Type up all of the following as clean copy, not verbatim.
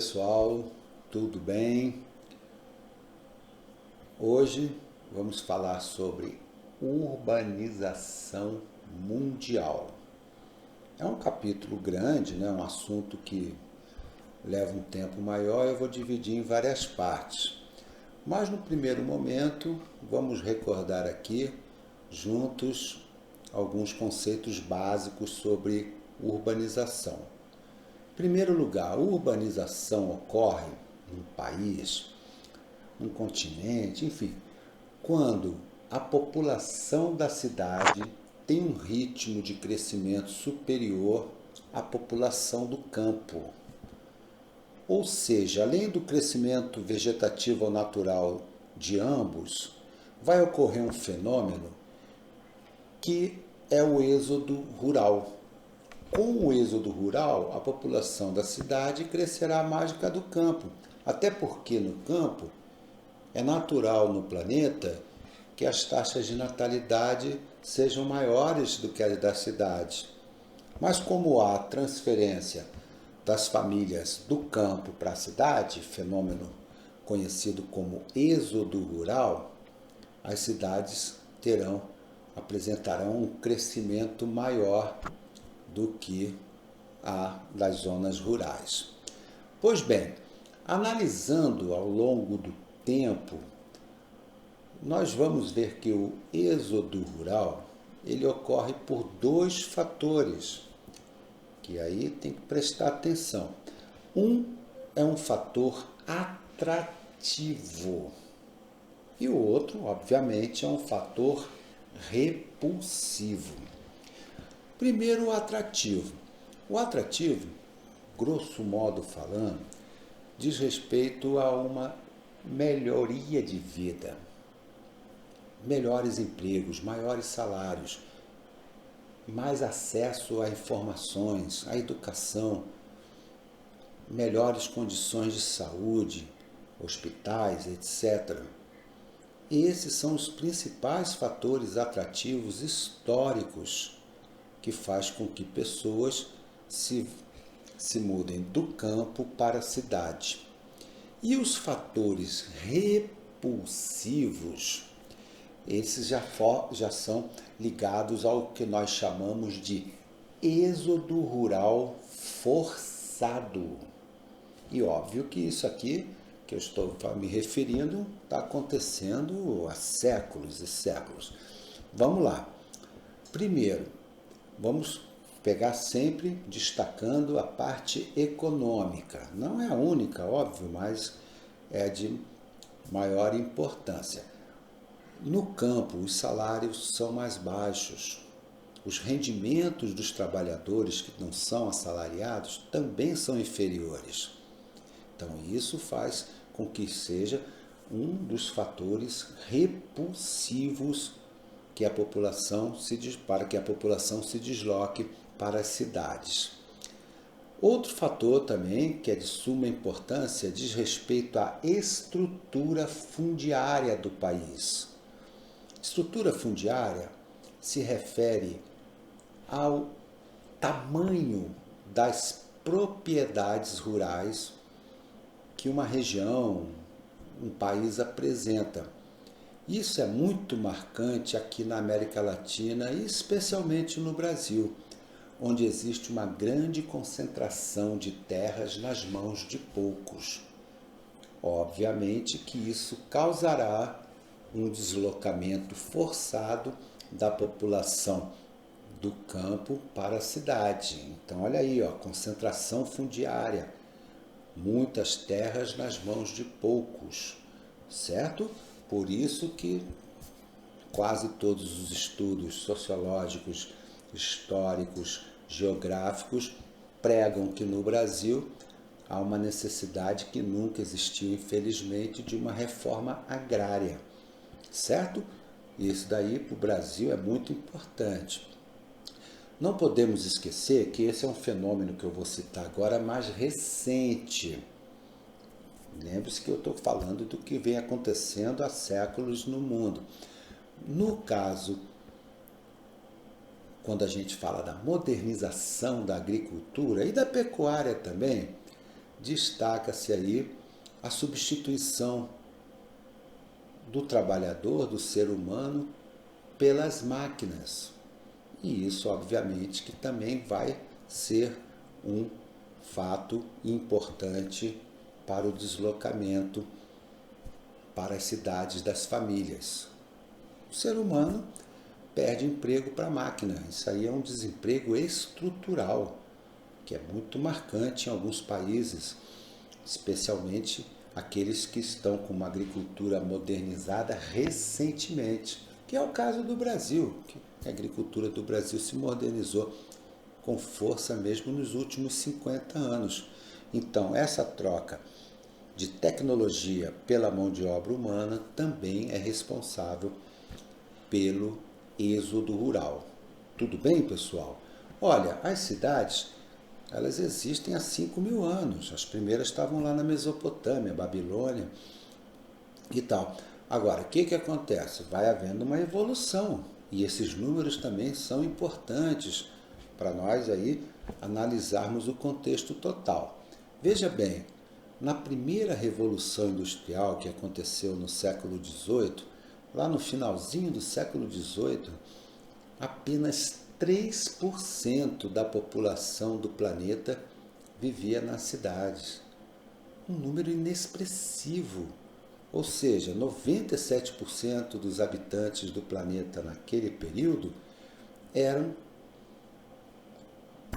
pessoal, tudo bem? Hoje vamos falar sobre urbanização mundial. É um capítulo grande, né? Um assunto que leva um tempo maior, eu vou dividir em várias partes. Mas no primeiro momento, vamos recordar aqui, juntos, alguns conceitos básicos sobre urbanização. Em primeiro lugar, a urbanização ocorre num país, num continente, enfim, quando a população da cidade tem um ritmo de crescimento superior à população do campo. Ou seja, além do crescimento vegetativo ou natural de ambos, vai ocorrer um fenômeno que é o êxodo rural. Com o êxodo rural, a população da cidade crescerá mais do que a do campo, até porque no campo é natural no planeta que as taxas de natalidade sejam maiores do que as das cidades. Mas como há transferência das famílias do campo para a cidade, fenômeno conhecido como êxodo rural, as cidades apresentarão um crescimento maior do que a das zonas rurais. Pois bem, analisando ao longo do tempo, nós vamos ver que o êxodo rural ele ocorre por dois fatores, que aí tem que prestar atenção. Um é um fator atrativo e o outro, obviamente, é um fator repulsivo. Primeiro, o atrativo. O atrativo, grosso modo falando, diz respeito a uma melhoria de vida, melhores empregos, maiores salários, mais acesso a informações, à educação, melhores condições de saúde, hospitais, etc. Esses são os principais fatores atrativos históricos que faz com que pessoas se mudem do campo para a cidade. E os fatores repulsivos, esses já são ligados ao que nós chamamos de êxodo rural forçado. E óbvio que isso aqui, que eu estou me referindo, está acontecendo há séculos e séculos. Vamos lá. Primeiro, vamos pegar sempre destacando a parte econômica. Não é a única, óbvio, mas é de maior importância. No campo, os salários são mais baixos. Os rendimentos dos trabalhadores que não são assalariados também são inferiores. Então, isso faz com que seja um dos fatores repulsivos para que a população se desloque para as cidades. Outro fator também, que é de suma importância, diz respeito à estrutura fundiária do país. Estrutura fundiária se refere ao tamanho das propriedades rurais que uma região, um país apresenta. Isso é muito marcante aqui na América Latina e especialmente no Brasil, onde existe uma grande concentração de terras nas mãos de poucos. Obviamente que isso causará um deslocamento forçado da população do campo para a cidade. Então, olha aí, concentração fundiária, muitas terras nas mãos de poucos, certo? Por isso que quase todos os estudos sociológicos, históricos, geográficos pregam que no Brasil há uma necessidade que nunca existiu, infelizmente, de uma reforma agrária, certo? Isso daí para o Brasil é muito importante. Não podemos esquecer que esse é um fenômeno que eu vou citar agora mais recente. Lembre-se que eu estou falando do que vem acontecendo há séculos no mundo. No caso, quando a gente fala da modernização da agricultura e da pecuária também, destaca-se aí a substituição do trabalhador, do ser humano, pelas máquinas. E isso, obviamente, que também vai ser um fato importante para o deslocamento para as cidades das famílias. O ser humano perde emprego para a máquina. Isso aí é um desemprego estrutural, que é muito marcante em alguns países, especialmente aqueles que estão com uma agricultura modernizada recentemente, que é o caso do Brasil, que a agricultura do Brasil se modernizou com força mesmo nos últimos 50 anos. Então, essa troca de tecnologia pela mão de obra humana também é responsável pelo êxodo rural. Tudo bem, pessoal? Olha, as cidades, elas existem há 5.000 anos. As primeiras estavam lá na Mesopotâmia, Babilônia e tal. Agora, o que acontece? Vai havendo uma evolução. E esses números também são importantes para nós aí analisarmos o contexto total. Veja bem, na primeira revolução industrial que aconteceu no século XVIII, lá no finalzinho do século XVIII, apenas 3% da população do planeta vivia nas cidades. Um número inexpressivo. Ou seja, 97% dos habitantes do planeta naquele período eram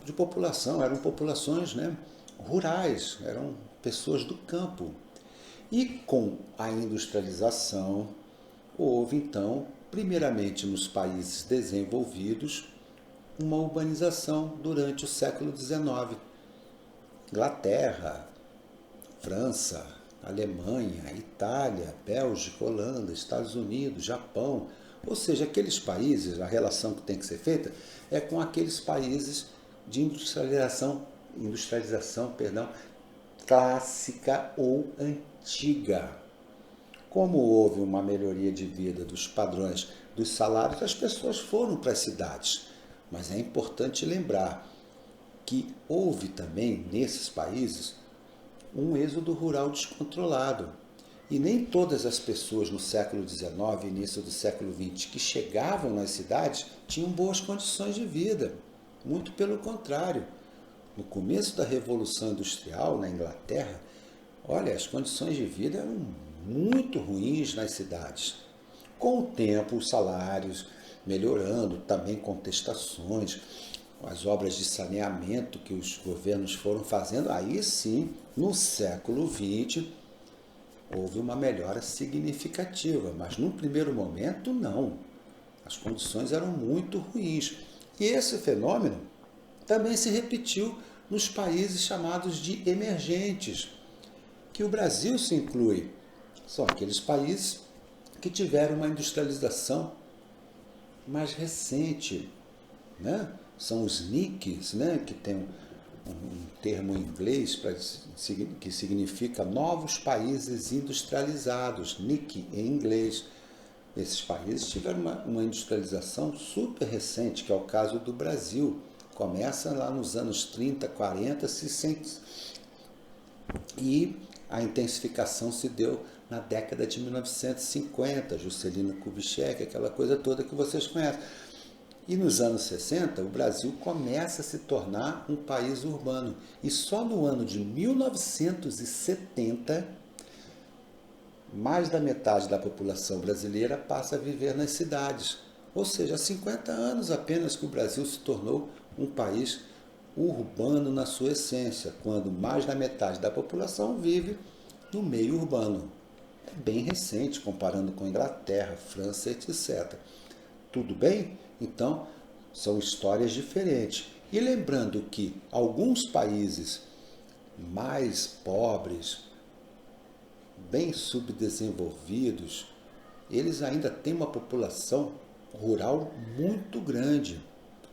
de população, eram populações, né, rurais, eram pessoas do campo. E com a industrialização, houve então, primeiramente nos países desenvolvidos, uma urbanização durante o século XIX. Inglaterra, França, Alemanha, Itália, Bélgica, Holanda, Estados Unidos, Japão. Ou seja, aqueles países, a relação que tem que ser feita é com aqueles países de industrialização clássica ou antiga. Como houve uma melhoria de vida dos padrões dos salários, as pessoas foram para as cidades. Mas é importante lembrar que houve também, nesses países, um êxodo rural descontrolado. E nem todas as pessoas no século XIX e início do século XX que chegavam nas cidades tinham boas condições de vida. Muito pelo contrário. No começo da Revolução Industrial, na Inglaterra, olha, as condições de vida eram muito ruins nas cidades. Com o tempo, os salários melhorando, também contestações, as obras de saneamento que os governos foram fazendo, aí sim, no século XX, houve uma melhora significativa, mas num primeiro momento, não. As condições eram muito ruins. E esse fenômeno também se repetiu nos países chamados de emergentes, que o Brasil se inclui. São aqueles países que tiveram uma industrialização mais recente, né? São os NICs, né? Que tem um termo em inglês que significa Novos Países Industrializados, NIC em inglês. Esses países tiveram uma industrialização super recente, que é o caso do Brasil. Começa lá nos anos 30, 40, e a intensificação se deu na década de 1950, Juscelino Kubitschek, aquela coisa toda que vocês conhecem. E nos anos 60, o Brasil começa a se tornar um país urbano. E só no ano de 1970, mais da metade da população brasileira passa a viver nas cidades. Ou seja, há 50 anos apenas que o Brasil se tornou um país urbano na sua essência, quando mais da metade da população vive no meio urbano. É bem recente, comparando com Inglaterra, França, etc. Tudo bem? Então, são histórias diferentes. E lembrando que alguns países mais pobres, bem subdesenvolvidos, eles ainda têm uma população rural muito grande,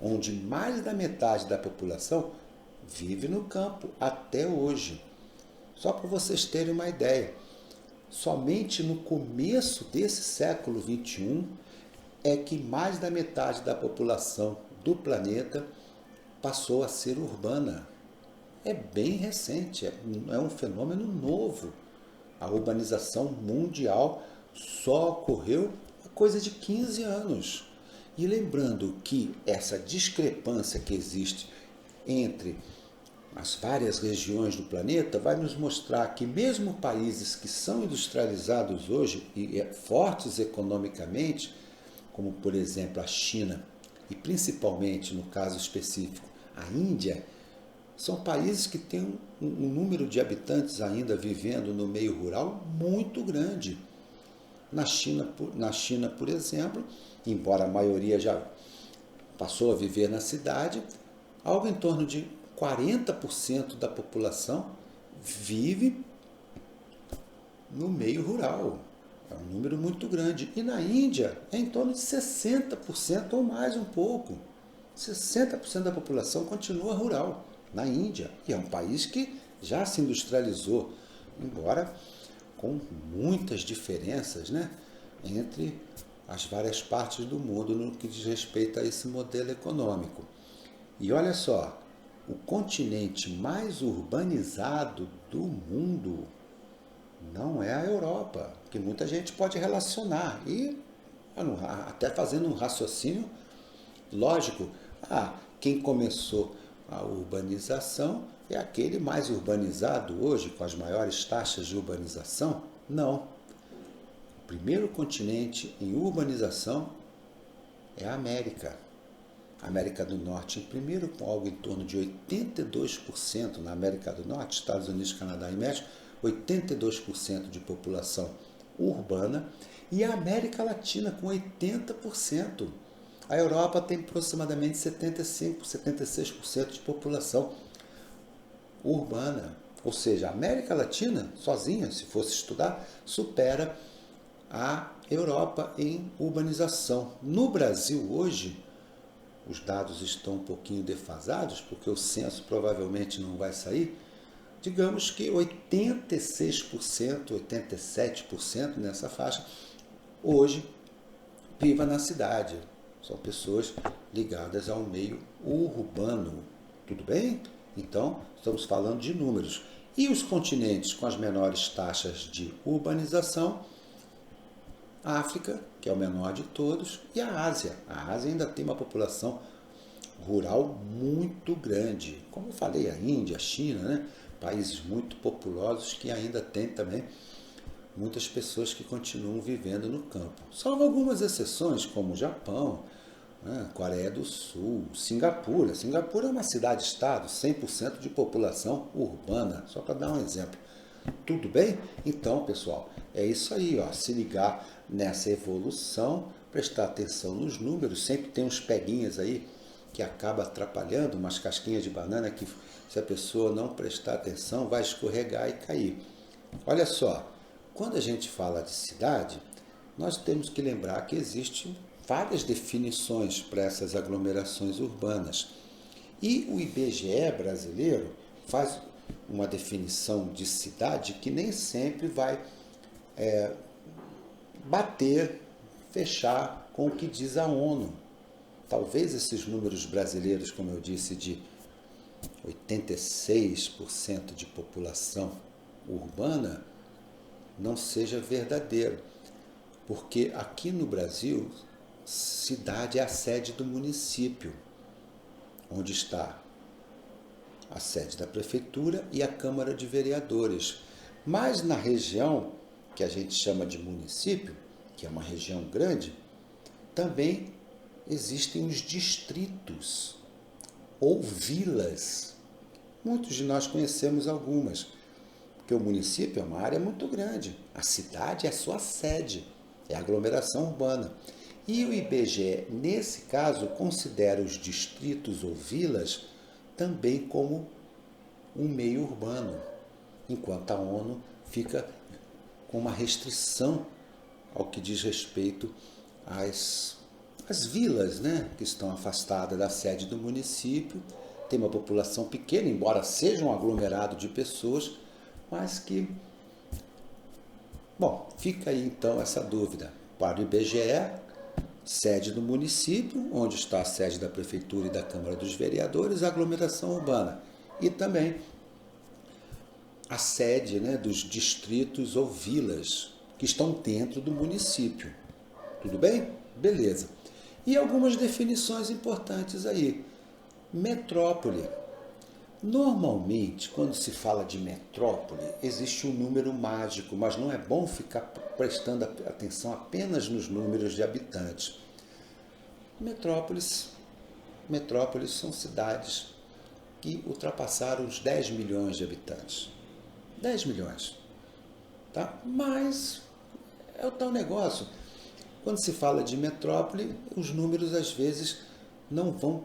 onde mais da metade da população vive no campo até hoje. Só para vocês terem uma ideia, somente no começo desse século XXI é que mais da metade da população do planeta passou a ser urbana. é bem recente, é um fenômeno novo. A urbanização mundial só ocorreu há coisa de 15 anos. E lembrando que essa discrepância que existe entre as várias regiões do planeta vai nos mostrar que mesmo países que são industrializados hoje e fortes economicamente, como por exemplo a China e principalmente no caso específico a Índia, são países que têm um número de habitantes ainda vivendo no meio rural muito grande. Na China, por exemplo, embora a maioria já passou a viver na cidade, algo em torno de 40% da população vive no meio rural. É um número muito grande. E na Índia é em torno de 60% ou mais um pouco. 60% da população continua rural na Índia. E é um país que já se industrializou, embora com muitas diferenças, né, entre as várias partes do mundo no que diz respeito a esse modelo econômico. E olha só, o continente mais urbanizado do mundo não é a Europa, que muita gente pode relacionar. E até fazendo um raciocínio lógico, quem começou a urbanização é aquele mais urbanizado hoje, com as maiores taxas de urbanização? Não. O primeiro continente em urbanização é a América. A América do Norte em primeiro, com algo em torno de 82% na América do Norte, Estados Unidos, Canadá e México, 82% de população urbana, e a América Latina com 80%. A Europa tem aproximadamente 75%, 76% de população urbana. Ou seja, a América Latina, sozinha, se fosse estudar, supera a Europa em urbanização. No Brasil, hoje, os dados estão um pouquinho defasados, porque o censo provavelmente não vai sair. Digamos que 86%, 87% nessa faixa, hoje viva na cidade. São pessoas ligadas ao meio urbano. Tudo bem? Então, estamos falando de números. E os continentes com as menores taxas de urbanização? A África, que é o menor de todos, e a Ásia. A Ásia ainda tem uma população rural muito grande. Como eu falei, a Índia, a China, né? Países muito populosos que ainda têm também muitas pessoas que continuam vivendo no campo. Salvo algumas exceções, como o Japão, né? Coreia do Sul, Singapura. Singapura é uma cidade-estado, 100% de população urbana, só para dar um exemplo. Tudo bem? Então, pessoal, é isso aí, ó. Se ligar nessa evolução, prestar atenção nos números, sempre tem uns peguinhas aí que acaba atrapalhando, umas casquinhas de banana que, se a pessoa não prestar atenção, vai escorregar e cair. Olha só, quando a gente fala de cidade, nós temos que lembrar que existem várias definições para essas aglomerações urbanas. E o IBGE brasileiro faz uma definição de cidade que nem sempre vai bater, fechar com o que diz a ONU. Talvez esses números brasileiros, como eu disse, de 86% de população urbana, não seja verdadeiro. Porque aqui no Brasil, cidade é a sede do município, onde está a sede da prefeitura e a Câmara de Vereadores. Mas na região que a gente chama de município, que é uma região grande, também existem os distritos ou vilas. Muitos de nós conhecemos algumas, porque o município é uma área muito grande. A cidade é sua sede, é a aglomeração urbana. E o IBGE, nesse caso, considera os distritos ou vilas também como um meio urbano, enquanto a ONU fica com uma restrição ao que diz respeito às vilas, né, que estão afastadas da sede do município, tem uma população pequena, embora seja um aglomerado de pessoas, mas que... Bom, fica aí então essa dúvida. Para o IBGE, sede do município, onde está a sede da prefeitura e da Câmara dos Vereadores, aglomeração urbana. e também a sede, né, dos distritos ou vilas que estão dentro do município. Tudo bem? Beleza. E algumas definições importantes aí. Metrópole. Normalmente, quando se fala de metrópole, existe um número mágico, mas não é bom ficar prestando atenção apenas nos números de habitantes. Metrópoles são cidades que ultrapassaram os 10 milhões de habitantes. 10 milhões. Tá? Mas é o tal negócio. Quando se fala de metrópole, os números às vezes não vão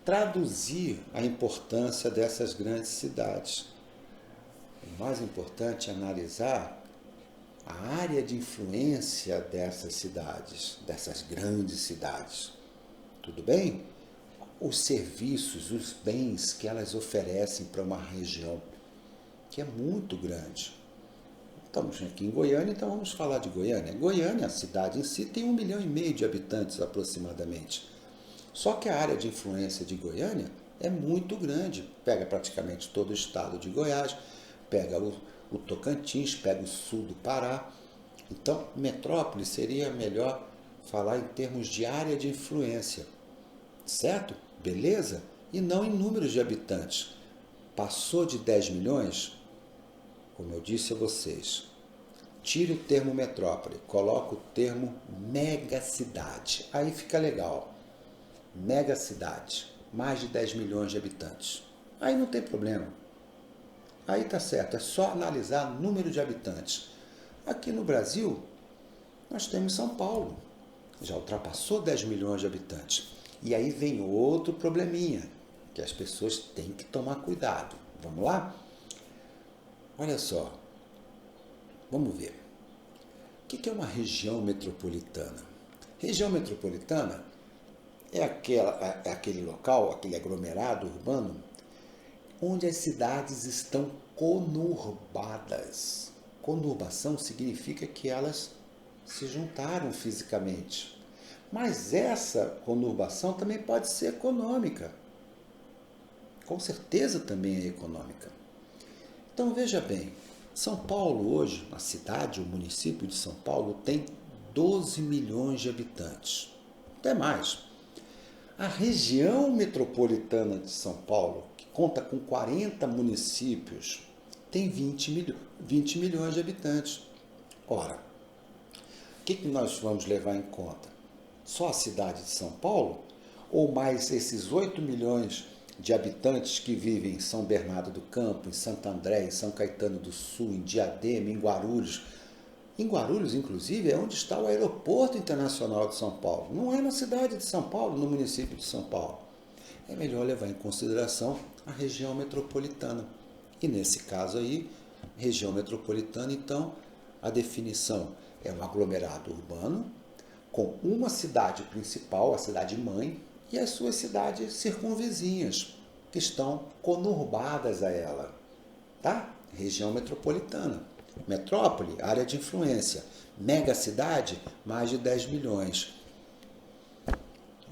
traduzir a importância dessas grandes cidades. O mais importante é analisar a área de influência dessas cidades, dessas grandes cidades. Tudo bem? Os serviços, os bens que elas oferecem para uma região que é muito grande. Estamos aqui em Goiânia, então vamos falar de Goiânia. Goiânia, a cidade em si, tem 1,5 milhão de habitantes aproximadamente. Só que a área de influência de Goiânia é muito grande. Pega praticamente todo o estado de Goiás, pega o Tocantins, pega o sul do Pará. Então, metrópole seria melhor falar em termos de área de influência. Certo? Beleza? E não em números de habitantes. Passou de 10 milhões? Como eu disse a vocês, tire o termo metrópole, coloca o termo megacidade. Aí fica legal. Megacidade, mais de 10 milhões de habitantes. Aí não tem problema. Aí tá certo, é só analisar o número de habitantes. Aqui no Brasil, nós temos São Paulo. Já ultrapassou 10 milhões de habitantes. E aí vem outro probleminha, que as pessoas têm que tomar cuidado. Vamos lá? Olha só, vamos ver. O que é uma região metropolitana? Região metropolitana é aquele local, aquele aglomerado urbano, onde as cidades estão conurbadas. Conurbação significa que elas se juntaram fisicamente. Mas essa conurbação também pode ser econômica. Com certeza também é econômica. Então veja bem, São Paulo hoje, a cidade, o município de São Paulo, tem 12 milhões de habitantes. Até mais. A região metropolitana de São Paulo, que conta com 40 municípios, tem 20 milhões de habitantes. Ora, o que nós vamos levar em conta? Só a cidade de São Paulo? Ou mais esses 8 milhões de habitantes que vivem em São Bernardo do Campo, em Santo André, em São Caetano do Sul, em Diadema, em Guarulhos? Em Guarulhos, inclusive, é onde está o Aeroporto Internacional de São Paulo. Não é na cidade de São Paulo, no município de São Paulo. É melhor levar em consideração a região metropolitana. E nesse caso aí, região metropolitana, então, a definição é um aglomerado urbano com uma cidade principal, a cidade-mãe, e as suas cidades circunvizinhas, que estão conurbadas a ela. Tá? Região metropolitana. Metrópole, área de influência. Megacidade, mais de 10 milhões.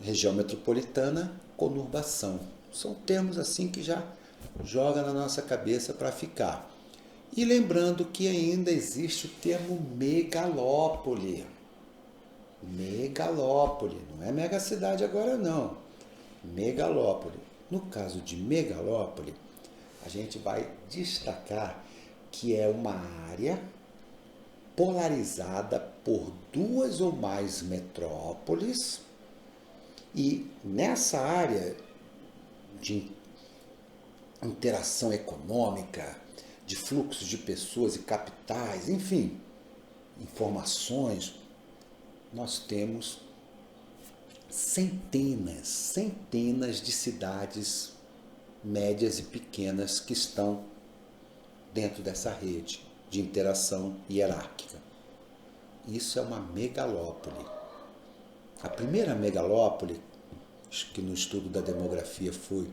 Região metropolitana, conurbação. São termos assim que já joga na nossa cabeça para ficar. E lembrando que ainda existe o termo megalópole. Megalópole, não é megacidade agora não. Megalópole. No caso de megalópole, a gente vai destacar que é uma área polarizada por duas ou mais metrópoles, e nessa área de interação econômica, de fluxo de pessoas e capitais, enfim, informações, nós temos centenas de cidades médias e pequenas que estão dentro dessa rede de interação hierárquica. Isso é uma megalópole. A primeira megalópole, que no estudo da demografia foi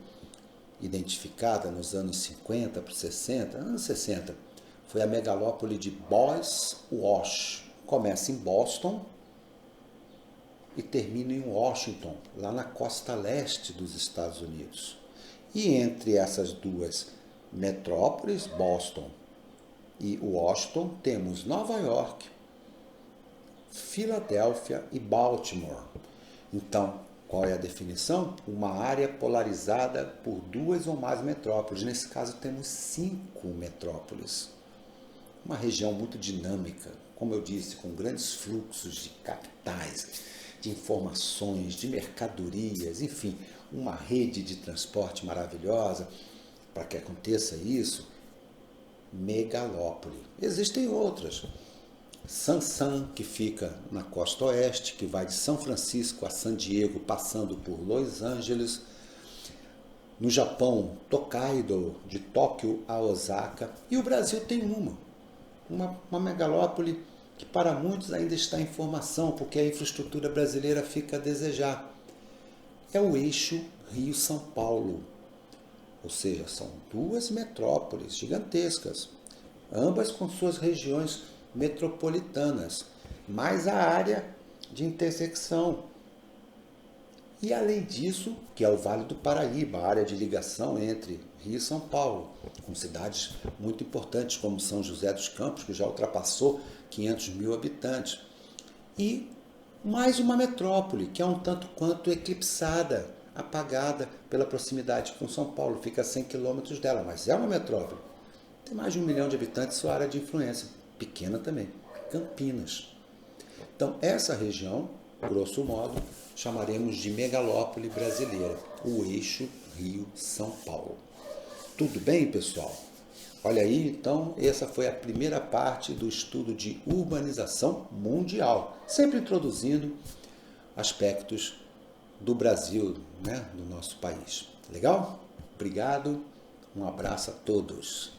identificada nos anos 50 para 60, anos 60, foi a megalópole de Boys Wash. Começa em Boston e termina em Washington, lá na costa leste dos Estados Unidos. E entre essas duas metrópoles, Boston e Washington, temos Nova York, Filadélfia e Baltimore. Então, qual é a definição? Uma área polarizada por duas ou mais metrópoles. Nesse caso, temos 5 metrópoles. Uma região muito dinâmica, como eu disse, com grandes fluxos de capitais, de informações, de mercadorias, enfim, uma rede de transporte maravilhosa. Para que aconteça isso, megalópole. Existem outras. Sansan, que fica na costa oeste, que vai de São Francisco a San Diego, passando por Los Angeles. No Japão, Tokaido, de Tóquio a Osaka. E o Brasil tem uma megalópole que para muitos ainda está em formação, porque a infraestrutura brasileira fica a desejar. É o eixo Rio-São Paulo. Ou seja, são 2 metrópoles gigantescas, ambas com suas regiões metropolitanas, mais a área de intersecção. E além disso, que é o Vale do Paraíba, a área de ligação entre Rio e São Paulo, com cidades muito importantes como São José dos Campos, que já ultrapassou 500 mil habitantes. E mais uma metrópole, que é um tanto quanto eclipsada, apagada pela proximidade com São Paulo, fica a 100 quilômetros dela, mas é uma metrópole. Tem mais de 1 milhão de habitantes, sua área de influência, pequena também, Campinas. Então, essa região, grosso modo, chamaremos de megalópole brasileira, o eixo Rio-São Paulo. Tudo bem, pessoal? Olha aí, então, essa foi a primeira parte do estudo de urbanização mundial, sempre introduzindo aspectos do Brasil, né, do nosso país. Legal? Obrigado, um abraço a todos.